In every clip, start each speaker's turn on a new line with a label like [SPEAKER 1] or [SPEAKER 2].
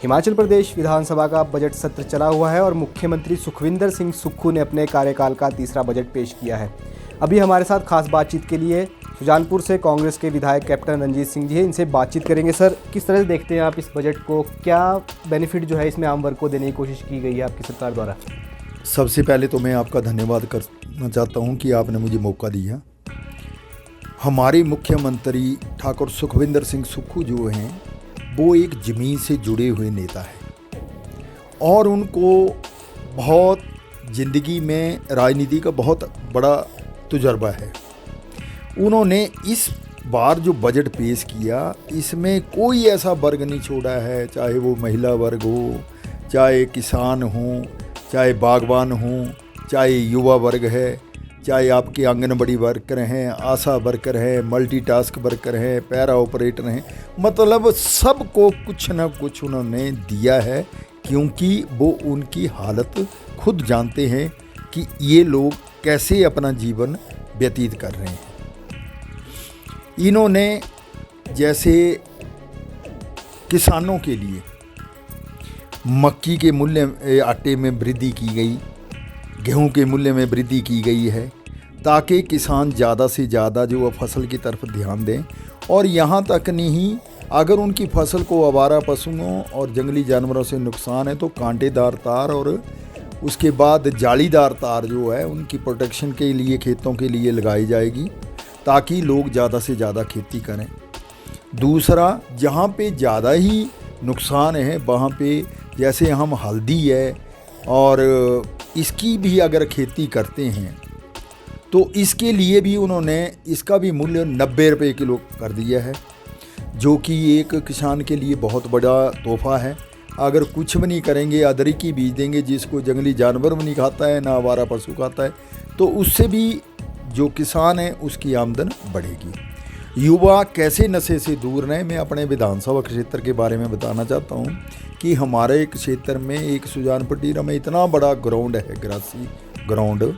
[SPEAKER 1] हिमाचल प्रदेश विधानसभा का बजट सत्र चला हुआ है और मुख्यमंत्री सुखविंदर सिंह सुक्खू ने अपने कार्यकाल का तीसरा बजट पेश किया है। अभी हमारे साथ खास बातचीत के लिए सुजानपुर से कांग्रेस के विधायक कैप्टन रंजीत सिंह जी हैं। इनसे बातचीत करेंगे। सर, किस तरह से देखते हैं आप इस बजट को? क्या बेनिफिट जो है इसमें आम वर्ग को देने की कोशिश की गई है आपकी सरकार द्वारा?
[SPEAKER 2] सबसे पहले तो मैं आपका धन्यवाद करना चाहता हूं कि आपने मुझे मौका दिया। हमारे मुख्यमंत्री ठाकुर सुखविंदर सिंह सुक्खू जो हैं वो एक ज़मीन से जुड़े हुए नेता हैं और उनको बहुत ज़िंदगी में राजनीति का बहुत बड़ा तजुर्बा है। उन्होंने इस बार जो बजट पेश किया इसमें कोई ऐसा वर्ग नहीं छोड़ा है, चाहे वो महिला वर्ग हो, चाहे किसान हो, चाहे बागवान हो, चाहे युवा वर्ग है, चाहे आपके आंगनबाड़ी वर्कर हैं, आशा वर्कर हैं, मल्टीटास्क वर्कर हैं, पैरा ऑपरेटर हैं, मतलब सबको कुछ ना कुछ उन्होंने दिया है, क्योंकि वो उनकी हालत खुद जानते हैं कि ये लोग कैसे अपना जीवन व्यतीत कर रहे हैं। इन्होंने जैसे किसानों के लिए मक्की के मूल्य आटे में वृद्धि की गई, गेहूं के मूल्य में वृद्धि की गई है, ताकि किसान ज़्यादा से ज़्यादा जो फसल की तरफ ध्यान दें। और यहाँ तक नहीं, अगर उनकी फसल को आवारा पशुओं और जंगली जानवरों से नुकसान है तो कांटेदार तार और उसके बाद जालीदार तार जो है उनकी प्रोटेक्शन के लिए खेतों के लिए लगाई जाएगी, ताकि लोग ज़्यादा से ज़्यादा खेती करें। दूसरा, जहाँ पे ज़्यादा ही नुकसान है वहाँ पे जैसे हम हल्दी है और इसकी भी अगर खेती करते हैं तो इसके लिए भी उन्होंने इसका भी मूल्य 90 रुपये किलो कर दिया है, जो कि एक किसान के लिए बहुत बड़ा तोहफा है। अगर कुछ भी नहीं करेंगे, अदरकी बीज देंगे जिसको जंगली जानवर भी नहीं खाता है, ना आवारा पशु खाता है, तो उससे भी जो किसान है उसकी आमदन बढ़ेगी। युवा कैसे नशे से दूर रहें, मैं अपने विधानसभा क्षेत्र के बारे में बताना चाहता हूँ कि हमारे क्षेत्र में एक सुजानपुर टीरा में इतना बड़ा ग्राउंड है, ग्रासी ग्राउंड,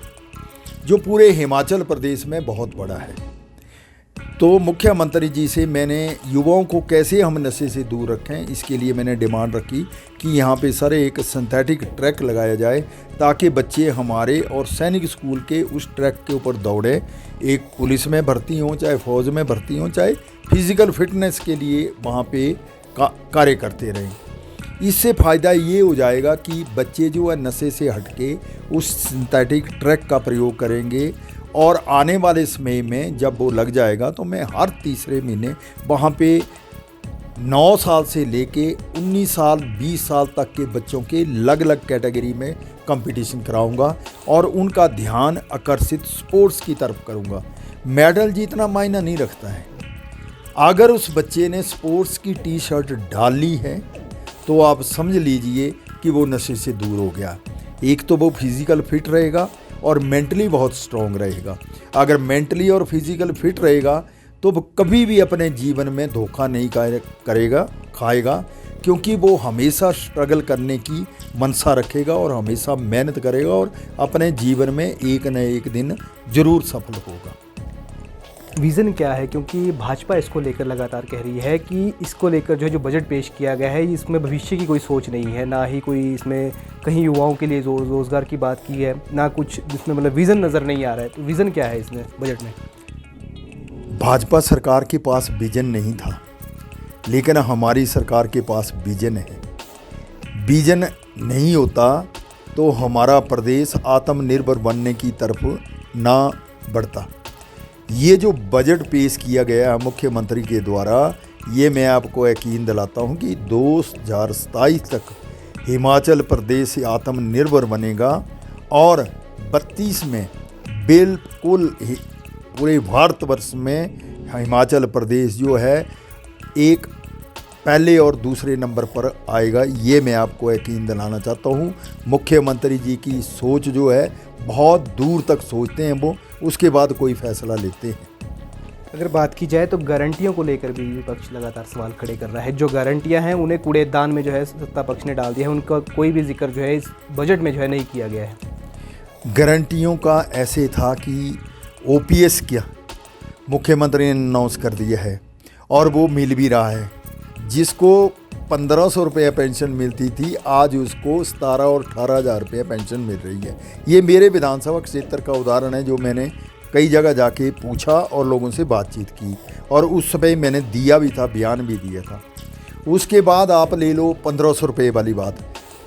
[SPEAKER 2] जो पूरे हिमाचल प्रदेश में बहुत बड़ा है। तो मुख्यमंत्री जी से मैंने युवाओं को कैसे हम नशे से दूर रखें, इसके लिए मैंने डिमांड रखी कि यहाँ पे सर एक सिंथेटिक ट्रैक लगाया जाए, ताकि बच्चे हमारे और सैनिक स्कूल के उस ट्रैक के ऊपर दौड़े, एक पुलिस में भर्ती हों, चाहे फौज में भर्ती हों, चाहे फिज़िकल फिटनेस के लिए वहाँ पे कार्य करते रहें। इससे फ़ायदा ये हो जाएगा कि बच्चे जो है नशे से हटके उस सिंथेटिक ट्रैक का प्रयोग करेंगे और आने वाले समय में जब वो लग जाएगा तो मैं हर तीसरे महीने वहाँ पे 9 साल से लेके 19 साल 20 साल तक के बच्चों के अलग अलग कैटेगरी में कंपटीशन कराऊंगा और उनका ध्यान आकर्षित स्पोर्ट्स की तरफ करूंगा। मेडल जीतना मायना नहीं रखता है, अगर उस बच्चे ने स्पोर्ट्स की टी शर्ट डाल ली है तो आप समझ लीजिए कि वो नशे से दूर हो गया। एक तो वो फिज़िकल फिट रहेगा और मेंटली बहुत स्ट्रॉन्ग रहेगा। अगर मेंटली और फिज़िकल फिट रहेगा तो वो कभी भी अपने जीवन में धोखा नहीं खाएगा, क्योंकि वो हमेशा स्ट्रगल करने की मनसा रखेगा और हमेशा मेहनत करेगा और अपने जीवन में एक न एक दिन ज़रूर सफल होगा।
[SPEAKER 1] विज़न क्या है? क्योंकि भाजपा इसको लेकर लगातार कह रही है कि इसको लेकर जो बजट पेश किया गया है इसमें भविष्य की कोई सोच नहीं है, ना ही कोई इसमें कहीं युवाओं के लिए रोज़गार की बात की है, ना कुछ इसमें मतलब विज़न नज़र नहीं आ रहा है। तो विज़न क्या है इसमें बजट में?
[SPEAKER 2] भाजपा सरकार के पास विजन नहीं था, लेकिन हमारी सरकार के पास विजन है। विजन नहीं होता तो हमारा प्रदेश आत्मनिर्भर बनने की तरफ ना बढ़ता। ये जो बजट पेश किया गया है मुख्यमंत्री के द्वारा, ये मैं आपको यकीन दिलाता हूँ कि 2027 तक हिमाचल प्रदेश आत्मनिर्भर बनेगा और 32 में बिल्कुल पूरे भारतवर्ष में हिमाचल प्रदेश जो है एक पहले और दूसरे नंबर पर आएगा। ये मैं आपको यकीन दिलाना चाहता हूँ। मुख्यमंत्री जी की सोच जो है बहुत दूर तक सोचते हैं वो, उसके बाद कोई फैसला लेते हैं।
[SPEAKER 1] अगर बात की जाए तो गारंटियों को लेकर भी विपक्ष लगातार सवाल खड़े कर रहा है। जो गारंटियां हैं उन्हें कूड़ेदान में जो है सत्ता पक्ष ने डाल दिया है, उनका कोई भी जिक्र जो है इस बजट में जो है नहीं किया गया है।
[SPEAKER 2] गारंटियों का ऐसे था कि ओपीएस क्या मुख्यमंत्री ने अनाउंस कर दिया है और वो मिल भी रहा है, जिसको 1500 रुपये पेंशन मिलती थी, आज उसको 17 और 18,000 रुपये पेंशन मिल रही है। ये मेरे विधानसभा क्षेत्र का उदाहरण है, जो मैंने कई जगह जाके पूछा और लोगों से बातचीत की, और उस समय मैंने दिया भी था, बयान भी दिया था। उसके बाद आप ले लो 1500 रुपये वाली बात।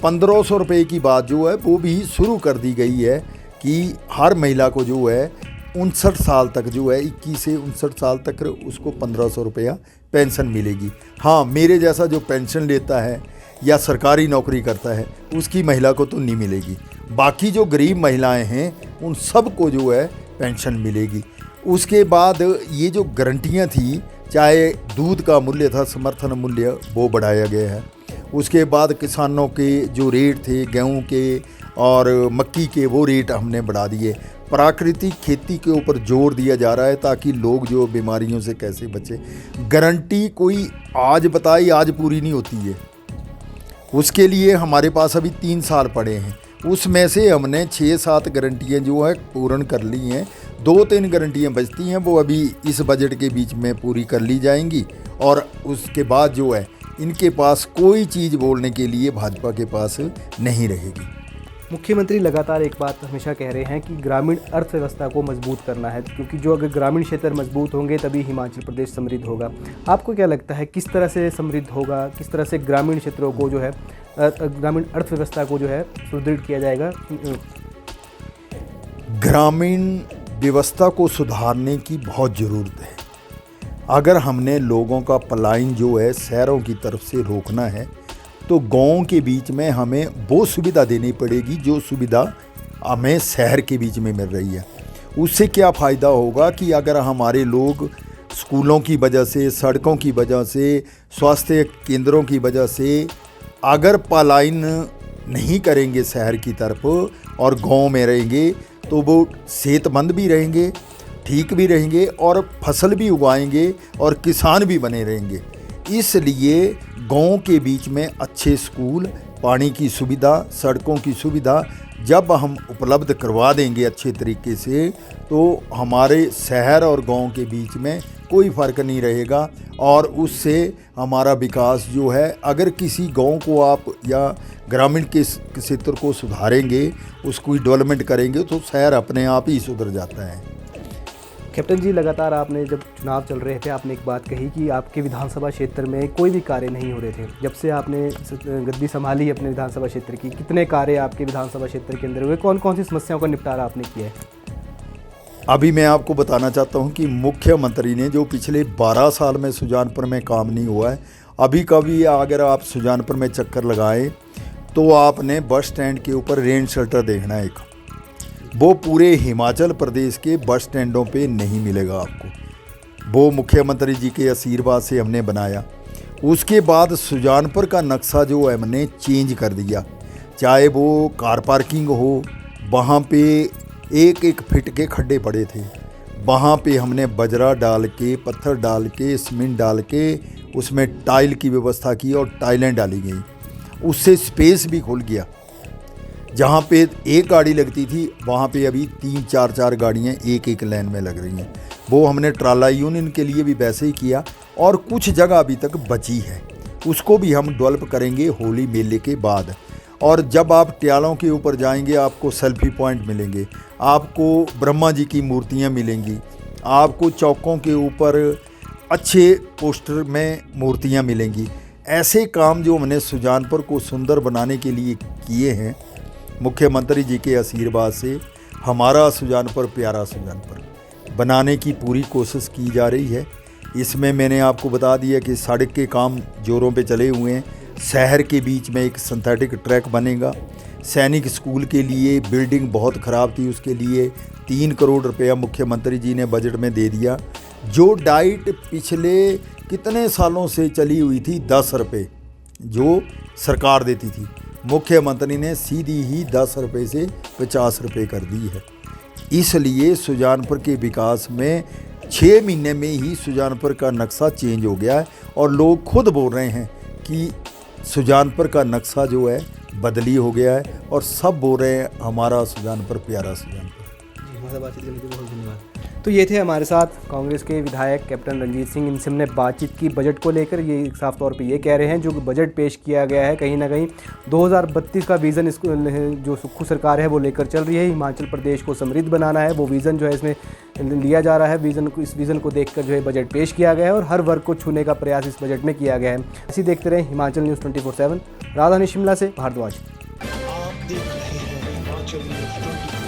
[SPEAKER 2] 1500 रुपये की बात जो है वो भी शुरू कर दी गई है कि हर महिला को जो है 59 साल तक जो है 21 से 59 साल तक उसको 1500 रुपया पेंशन मिलेगी। हाँ, मेरे जैसा जो पेंशन लेता है या सरकारी नौकरी करता है उसकी महिला को तो नहीं मिलेगी। बाकी जो गरीब महिलाएं हैं उन सब को जो है पेंशन मिलेगी। उसके बाद ये जो गारंटियाँ थी, चाहे दूध का मूल्य था, समर्थन मूल्य, वो बढ़ाया गया है। उसके बाद किसानों के जो रेट थे गेहूं के और मक्की के, वो रेट हमने बढ़ा दिए। प्राकृतिक खेती के ऊपर जोर दिया जा रहा है ताकि लोग जो बीमारियों से कैसे बचे। गारंटी कोई आज बताई आज पूरी नहीं होती है, उसके लिए हमारे पास अभी 3 साल पड़े हैं। उसमें से हमने 6-7 गारंटियाँ जो है पूर्ण कर ली हैं। 2-3 गारंटियाँ बचती हैं, वो अभी इस बजट के बीच में पूरी कर ली जाएंगी। और उसके बाद जो है इनके पास कोई चीज़ बोलने के लिए भाजपा के पास नहीं रहेगी।
[SPEAKER 1] मुख्यमंत्री लगातार एक बात हमेशा कह रहे हैं कि ग्रामीण अर्थव्यवस्था को मजबूत करना है, क्योंकि जो अगर ग्रामीण क्षेत्र मजबूत होंगे तभी हिमाचल प्रदेश समृद्ध होगा। आपको क्या लगता है किस तरह से समृद्ध होगा, किस तरह से ग्रामीण क्षेत्रों को जो है ग्रामीण अर्थव्यवस्था को जो है सुदृढ़ किया जाएगा?
[SPEAKER 2] ग्रामीण व्यवस्था को सुधारने की बहुत ज़रूरत है। अगर हमने लोगों का पलायन जो है शहरों की तरफ से रोकना है तो गाँव के बीच में हमें वो सुविधा देनी पड़ेगी जो सुविधा हमें शहर के बीच में मिल रही है। उससे क्या फ़ायदा होगा कि अगर हमारे लोग स्कूलों की वजह से, सड़कों की वजह से, स्वास्थ्य केंद्रों की वजह से अगर पलायन नहीं करेंगे शहर की तरफ और गांव में रहेंगे तो वो सेहतमंद भी रहेंगे, ठीक भी रहेंगे और फसल भी उगाएंगे और किसान भी बने रहेंगे। इसलिए गांव के बीच में अच्छे स्कूल, पानी की सुविधा, सड़कों की सुविधा जब हम उपलब्ध करवा देंगे अच्छे तरीके से, तो हमारे शहर और गांव के बीच में कोई फ़र्क नहीं रहेगा और उससे हमारा विकास जो है, अगर किसी गांव को आप या ग्रामीण के क्षेत्र को सुधारेंगे, उसको डेवलपमेंट करेंगे, तो शहर अपने आप ही सुधर जाता है।
[SPEAKER 1] कैप्टन जी, लगातार आपने जब चुनाव चल रहे थे आपने एक बात कही कि आपके विधानसभा क्षेत्र में कोई भी कार्य नहीं हो रहे थे। जब से आपने गद्दी संभाली अपने विधानसभा क्षेत्र की, कितने कार्य आपके विधानसभा क्षेत्र के अंदर हुए, कौन कौन सी समस्याओं का निपटारा आपने किया है?
[SPEAKER 2] अभी मैं आपको बताना चाहता हूं कि मुख्यमंत्री ने जो पिछले 12 साल में सुजानपुर में काम नहीं हुआ है, अभी कभी अगर आप सुजानपुर में चक्कर लगाएं तो आपने बस स्टैंड के ऊपर रेन शेल्टर देखना है। एक वो पूरे हिमाचल प्रदेश के बस स्टैंडों पे नहीं मिलेगा आपको। वो मुख्यमंत्री जी के आशीर्वाद से हमने बनाया। उसके बाद सुजानपुर का नक्शा जो हमने चेंज कर दिया, चाहे वो कार पार्किंग हो, वहाँ पे 1-1 फीट के खड्डे पड़े थे, वहाँ पे हमने बजरा डाल के, पत्थर डाल के, सीमेंट डाल के उसमें टाइल की व्यवस्था की और टाइलें डाली गई। उससे स्पेस भी खुल गया। जहाँ पे 1 गाड़ी लगती थी वहाँ पे अभी 3-4 गाड़ियाँ 1-1 लाइन में लग रही हैं। वो हमने ट्राला यूनियन के लिए भी वैसे ही किया और कुछ जगह अभी तक बची है, उसको भी हम डेवलप करेंगे होली मेले के बाद। और जब आप ट्यालों के ऊपर जाएंगे आपको सेल्फी पॉइंट मिलेंगे, आपको ब्रह्मा जी की मूर्तियाँ मिलेंगी, आपको चौकों के ऊपर अच्छे पोस्टर में मूर्तियाँ मिलेंगी। ऐसे काम जो हमने सुजानपुर को सुंदर बनाने के लिए किए हैं, मुख्यमंत्री जी के आशीर्वाद से हमारा सुजानपुर प्यारा सुजानपुर बनाने की पूरी कोशिश की जा रही है। इसमें मैंने आपको बता दिया कि सड़क के काम जोरों पे चले हुए हैं। शहर के बीच में एक सिंथेटिक ट्रैक बनेगा। सैनिक स्कूल के लिए बिल्डिंग बहुत ख़राब थी, उसके लिए 3 करोड़ रुपया मुख्यमंत्री जी ने बजट में दे दिया। जो डाइट पिछले कितने सालों से चली हुई थी 10 रुपये जो सरकार देती थी, मुख्यमंत्री ने सीधी ही 10 रुपये से 50 रुपये कर दी है। इसलिए सुजानपुर के विकास में 6 महीने में ही सुजानपुर का नक्शा चेंज हो गया है और लोग खुद बोल रहे हैं कि सुजानपुर का नक्शा जो है बदली हो गया है और सब बोल रहे हैं हमारा सुजानपुर प्यारा सुजानपुर।
[SPEAKER 1] जी, हमारे बातचीत करने के लिए बहुत धन्यवाद। तो ये थे हमारे साथ कांग्रेस के विधायक कैप्टन रंजीत सिंह। इनसे हमने बातचीत की बजट को लेकर। ये साफ तौर पे ये कह रहे हैं जो बजट पेश किया गया है कहीं ना कहीं 2032 का विज़न इसको जो सुक्खू सरकार है वो लेकर चल रही है। हिमाचल प्रदेश को समृद्ध बनाना है, वो विज़न जो है इसमें लिया जा रहा है। इस विज़न को देखकर जो है बजट पेश किया गया है और हर वर्ग को छूने का प्रयास इस बजट में किया गया है। ऐसे देखते रहें हिमाचल न्यूज़ 24/7। राजधानी शिमला से भारद्वाज।
[SPEAKER 3] आप देख रहे हैं हिमाचल न्यूज़ 24।